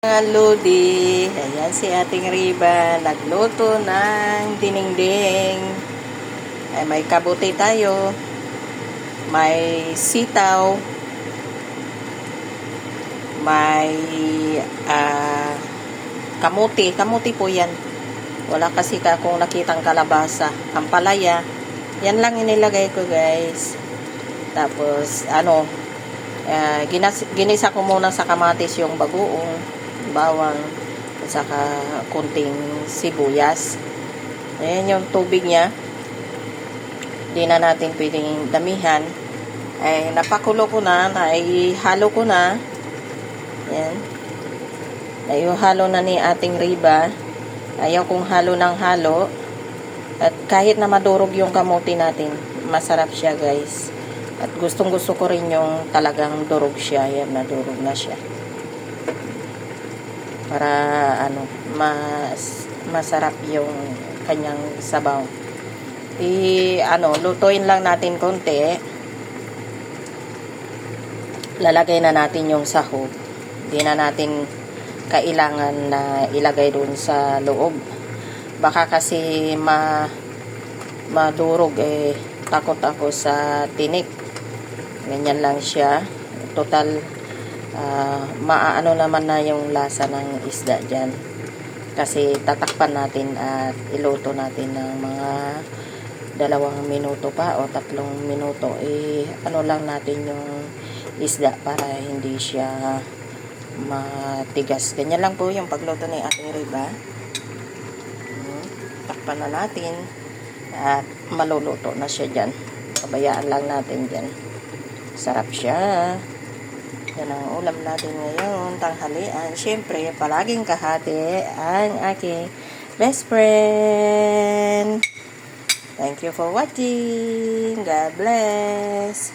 Mga Lodi, ayan si ating Riba, nagluto ng dinengdeng. Ay, may kabuti tayo, may sitaw, may kamuti po yan. Wala kasi akong nakitang kalabasa. Ampalaya, yan lang inilagay ko guys. Tapos, ginisa ko muna sa kamatis yung bagoong, bawang, at saka kunting sibuyas. Ayan yung tubig niya. Hindi na natin pwedeng damihan. Ay, napakulo ko na, naihalo ko na. Ayan. Naihalo na ni ating Riba. Ayaw kong halo ng halo. At kahit na madurog yung kamote natin, masarap siya guys. At gustong gusto ko rin yung talagang durog siya. Ayan, nadurog na siya. Para masarap yung kanyang sabaw. Lutuin lang natin konti. Lalagay na natin yung sahog. Hindi na natin kailangan na ilagay doon sa loob. Baka kasi madurog, takot ako sa tinik. Ganyan lang siya. Total maano naman na yung lasa ng isda dyan. Kasi tatakpan natin at iluto natin ng mga 2 minuto pa o 3 minuto. Lang natin yung isda para hindi siya matigas. Ganyan lang po yung pagluto ni ating Riba. Takpan na natin at maluluto na siya dyan. Pabayaan lang natin dyan. Sarap siya. Yan ang ulam natin ngayon, tanghalian. Siyempre, palaging kahati ang aking best friend. Thank you for watching. God bless.